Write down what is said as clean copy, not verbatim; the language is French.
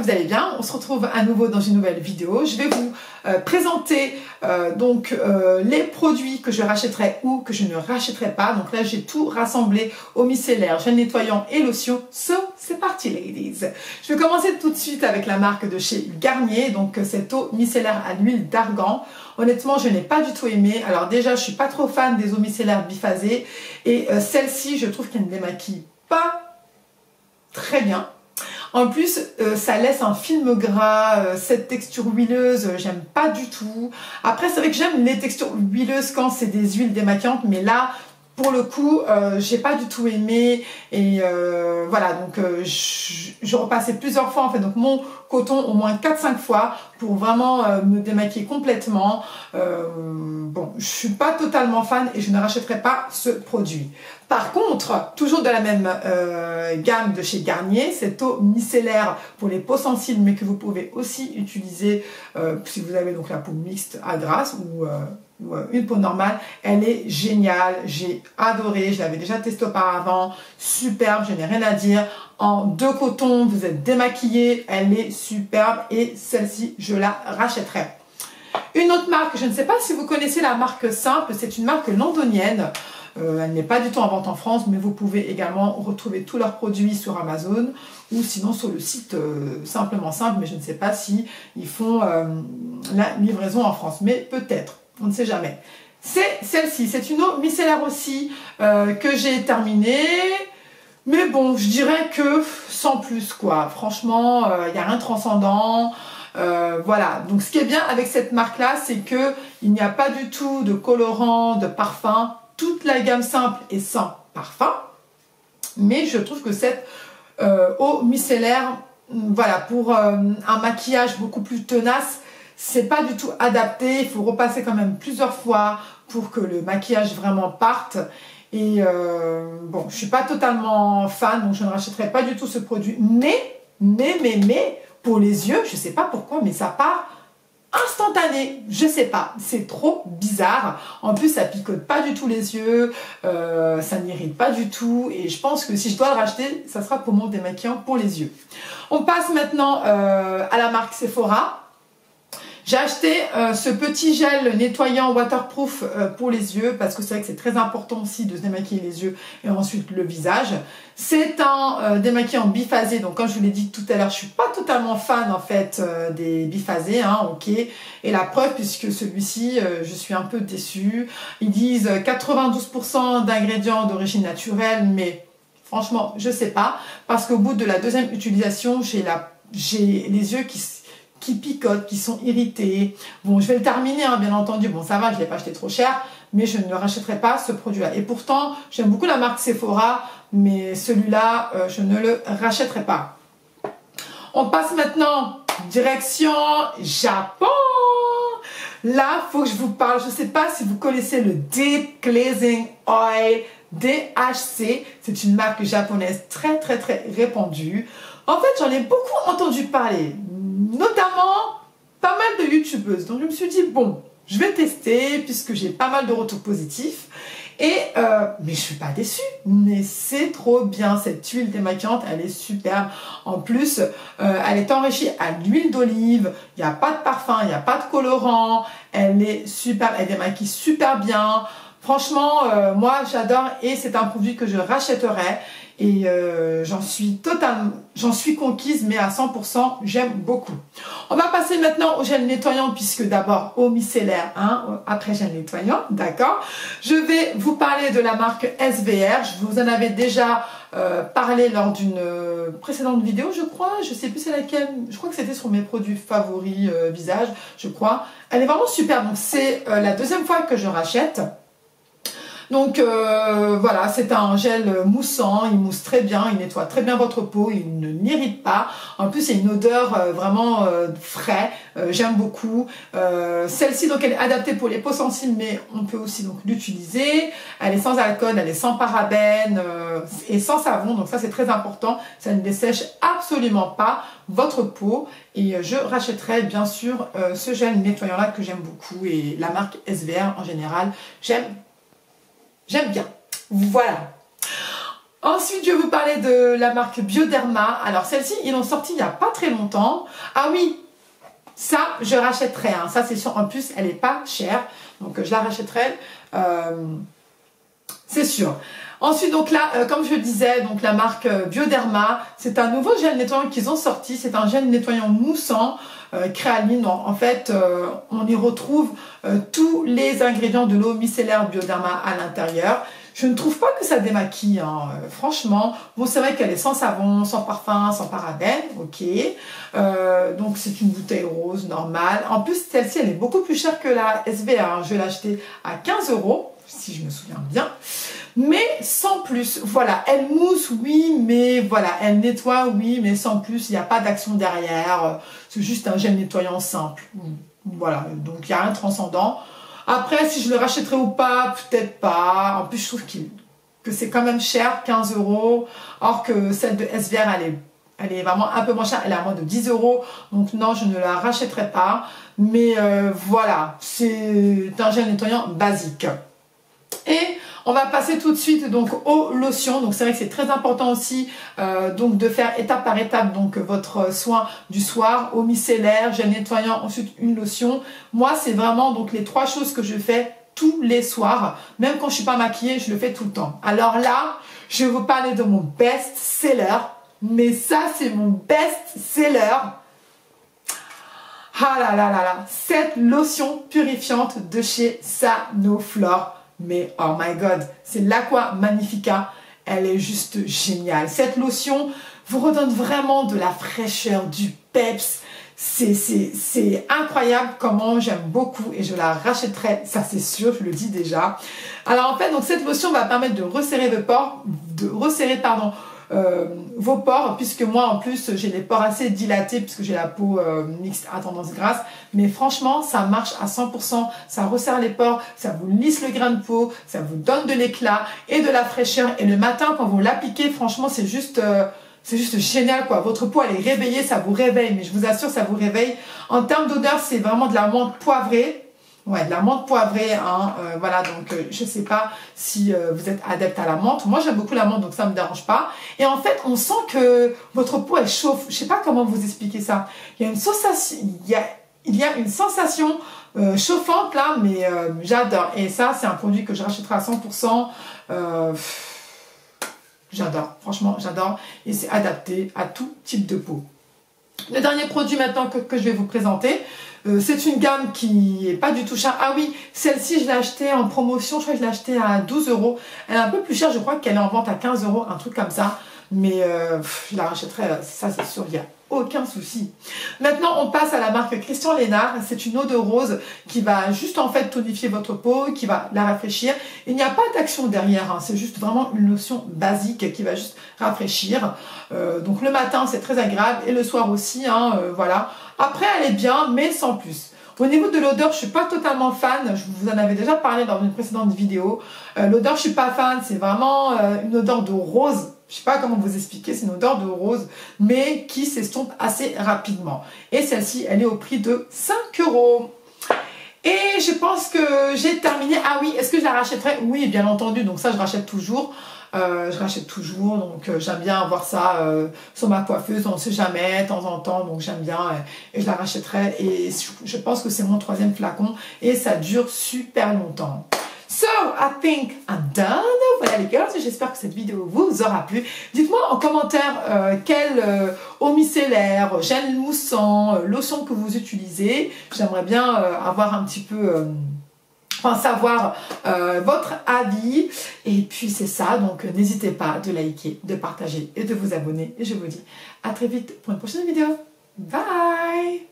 que vous allez bien. On se retrouve à nouveau dans une nouvelle vidéo. Je vais vous présenter les produits que je rachèterai ou que je ne rachèterai pas. Donc là, j'ai tout rassemblé: eau micellaire, gel nettoyant et lotion. So, c'est parti, ladies. Je vais commencer tout de suite avec la marque de chez Garnier. Donc cette eau micellaire à l'huile d'argan. Honnêtement, je n'ai pas du tout aimé. Alors déjà, je suis pas trop fan des eaux micellaires biphasées. Et celle-ci, je trouve qu'elle ne démaquille pas très bien. En plus, ça laisse un film gras, cette texture huileuse, j'aime pas du tout. Après, c'est vrai que j'aime les textures huileuses quand c'est des huiles démaquillantes, mais là, pour le coup, j'ai pas du tout aimé. Et voilà, donc je repassais plusieurs fois en fait, donc mon coton au moins 4-5 fois pour vraiment me démaquiller complètement. Bon, je suis pas totalement fan et je ne rachèterai pas ce produit. Par contre, toujours de la même gamme de chez Garnier, cette eau micellaire pour les peaux sensibles, mais que vous pouvez aussi utiliser si vous avez donc la peau mixte à grasse ou une peau normale, elle est géniale, j'ai adoré, je l'avais déjà testé auparavant, superbe, je n'ai rien à dire. En 2 cotons, vous êtes démaquillé, elle est superbe et celle-ci, je la rachèterai. Une autre marque, je ne sais pas si vous connaissez la marque Simple, c'est une marque londonienne. Elle n'est pas du tout en vente en France, mais vous pouvez également retrouver tous leurs produits sur Amazon ou sinon sur le site Simplement Simple, mais je ne sais pas si ils font la livraison en France, mais peut-être, on ne sait jamais. C'est celle-ci, c'est une eau micellaire aussi que j'ai terminée, mais bon, je dirais que sans plus quoi. Franchement, il n'y a rien de transcendant. Voilà, donc ce qui est bien avec cette marque là, c'est que il n'y a pas du tout de colorant, de parfum. Toute la gamme Simple est sans parfum, mais je trouve que cette eau micellaire, voilà, pour un maquillage beaucoup plus tenace, c'est pas du tout adapté. Il faut repasser quand même plusieurs fois pour que le maquillage vraiment parte. Et bon, je suis pas totalement fan, donc je ne rachèterai pas du tout ce produit. Mais pour les yeux, je sais pas pourquoi, mais ça part instantané, je sais pas, c'est trop bizarre. En plus, ça picote pas du tout les yeux, ça n'irrite pas du tout. Et je pense que si je dois le racheter, ça sera pour mon démaquillant pour les yeux. On passe maintenant à la marque Sephora. J'ai acheté ce petit gel nettoyant waterproof pour les yeux parce que c'est vrai que c'est très important aussi de se démaquiller les yeux et ensuite le visage. C'est un démaquillant biphasé, donc comme je vous l'ai dit tout à l'heure, je suis pas totalement fan en fait des biphasés, hein, ok. Et la preuve, puisque celui-ci, je suis un peu déçue. Ils disent 92% d'ingrédients d'origine naturelle, mais franchement, je sais pas, parce qu'au bout de la deuxième utilisation, j'ai les yeux qui picotent, qui sont irrités. Bon, je vais le terminer, hein, bien entendu. Bon, ça va, je ne l'ai pas acheté trop cher, mais je ne rachèterai pas ce produit-là. Et pourtant, j'aime beaucoup la marque Sephora, mais celui-là, je ne le rachèterai pas. On passe maintenant direction Japon. Là, il faut que je vous parle. Je ne sais pas si vous connaissez le Deep Cleansing Oil DHC. C'est une marque japonaise très, très, très répandue. En fait, j'en ai beaucoup entendu parler, notamment pas mal de youtubeuses. Donc je me suis dit, bon, je vais tester puisque j'ai pas mal de retours positifs. Et mais je suis pas déçue, mais c'est trop bien. Cette huile démaquillante, elle est superbe. En plus, elle est enrichie à l'huile d'olive. Il n'y a pas de parfum, il n'y a pas de colorant. Elle est super, elle démaquille super bien. Franchement, moi j'adore et c'est un produit que je rachèterai. Et j'en suis conquise, mais à 100%, j'aime beaucoup. On va passer maintenant au gel nettoyant, puisque d'abord eau micellaire, hein, après gel nettoyant, d'accord. Je vais vous parler de la marque SVR. Je vous en avais déjà parlé lors d'une précédente vidéo, je crois. Je sais plus c'est laquelle. Je crois que c'était sur mes produits favoris visage, je crois. Elle est vraiment super. Donc c'est la deuxième fois que je rachète. Donc voilà, c'est un gel moussant, il mousse très bien, il nettoie très bien votre peau, il ne n'irrite pas. En plus, il y a une odeur vraiment frais, j'aime beaucoup. Celle-ci, donc, elle est adaptée pour les peaux sensibles, mais on peut aussi donc l'utiliser. Elle est sans alcool, elle est sans parabènes et sans savon, donc ça c'est très important. Ça ne dessèche absolument pas votre peau. Et je rachèterai bien sûr ce gel nettoyant là que j'aime beaucoup et la marque SVR en général, j'aime bien. Voilà. Ensuite, je vais vous parler de la marque Bioderma. Alors, celle-ci, ils l'ont sortie il n'y a pas très longtemps. Ah oui, ça, je rachèterai. Hein. Ça, c'est sûr. En plus, elle n'est pas chère. Donc, je la rachèterai. C'est sûr. Ensuite, donc là, comme je le disais, donc la marque Bioderma, c'est un nouveau gel nettoyant qu'ils ont sorti. C'est un gel nettoyant moussant, créaline. En fait, on y retrouve tous les ingrédients de l'eau micellaire Bioderma à l'intérieur. Je ne trouve pas que ça démaquille, hein. Franchement. Bon, c'est vrai qu'elle est sans savon, sans parfum, sans parabènes, ok. Donc, c'est une bouteille rose normale. En plus, celle-ci, elle est beaucoup plus chère que la SVA. Hein. Je vais l'acheter à 15 €, si je me souviens bien. Mais sans plus, voilà, elle mousse, oui, mais voilà, elle nettoie, oui, mais sans plus, il n'y a pas d'action derrière. C'est juste un gel nettoyant simple. Voilà, donc il n'y a rien de transcendant. Après, si je le rachèterai ou pas, peut-être pas. En plus, je trouve que c'est quand même cher, 15 €. Or que celle de SVR, elle est vraiment un peu moins chère. Elle est à moins de 10 €. Donc non, je ne la rachèterai pas. Mais voilà, c'est un gel nettoyant basique. Et on va passer tout de suite donc aux lotions. Donc c'est vrai que c'est très important aussi donc de faire étape par étape donc votre soin du soir, eau micellaire, gel nettoyant, ensuite une lotion. Moi c'est vraiment donc les 3 choses que je fais tous les soirs. Même quand je suis pas maquillée, je le fais tout le temps. Alors là, je vais vous parler de mon best-seller. Mais ça c'est mon best-seller. Ah là là là là, cette lotion purifiante de chez Sanoflore. Mais oh my god, c'est l'Aqua Magnifica, elle est juste géniale. Cette lotion vous redonne vraiment de la fraîcheur, du peps. C'est incroyable comment j'aime beaucoup et je la rachèterai, ça c'est sûr, je le dis déjà. Alors en fait, donc cette lotion va permettre de resserrer vos pores, vos pores, puisque moi en plus j'ai les pores assez dilatés puisque j'ai la peau mixte à tendance grasse, mais franchement ça marche à 100%, ça resserre les pores, ça vous lisse le grain de peau, ça vous donne de l'éclat et de la fraîcheur, et le matin quand vous l'appliquez, franchement c'est juste génial quoi. Votre peau elle est réveillée, ça vous réveille, mais je vous assure ça vous réveille. En termes d'odeur, c'est vraiment de la menthe poivrée. Ouais, de la menthe poivrée, hein, voilà, donc je sais pas si vous êtes adepte à la menthe. Moi j'aime beaucoup la menthe, donc ça me dérange pas. Et en fait, on sent que votre peau elle chauffe. Je sais pas comment vous expliquer ça. Il y a une sensation, il y a une sensation chauffante là, mais j'adore. Et ça, c'est un produit que je rachèterai à 100%. J'adore, franchement j'adore. Et c'est adapté à tout type de peau. Le dernier produit maintenant que je vais vous présenter, c'est une gamme qui n'est pas du tout chère. Ah oui, celle-ci je l'ai achetée en promotion, je crois que je l'ai achetée à 12 €. Elle est un peu plus chère, je crois qu'elle est en vente à 15 €, un truc comme ça. Mais je la rachèterai, ça c'est sûr, il n'y a aucun souci. Maintenant on passe à la marque Christian Lénard. C'est une eau de rose qui va juste en fait tonifier votre peau, qui va la rafraîchir. Il n'y a pas d'action derrière, hein. C'est juste vraiment une lotion basique qui va juste rafraîchir. Donc le matin c'est très agréable et le soir aussi, hein, voilà. Après elle est bien mais sans plus. Au niveau de l'odeur, je suis pas totalement fan. Je vous en avais déjà parlé dans une précédente vidéo. L'odeur, je suis pas fan. C'est vraiment une odeur de rose. Je sais pas comment vous expliquer. C'est une odeur de rose, mais qui s'estompe assez rapidement. Et celle-ci, elle est au prix de 5 €. Et je pense que j'ai terminé. Ah oui, est-ce que je la rachèterai? Oui, bien entendu. Donc ça, je rachète toujours. Je rachète toujours, donc j'aime bien avoir ça sur ma coiffeuse, on ne sait jamais, de temps en temps, donc j'aime bien et je la rachèterai, et je pense que c'est mon 3e flacon et ça dure super longtemps. So, I think I'm done. Voilà les girls, j'espère que cette vidéo vous aura plu. Dites-moi en commentaire quel eau micellaire, gel moussant, lotion que vous utilisez. J'aimerais bien avoir un petit peu... enfin savoir votre avis, et puis c'est ça, donc n'hésitez pas de liker, de partager et de vous abonner, et je vous dis à très vite pour une prochaine vidéo. Bye.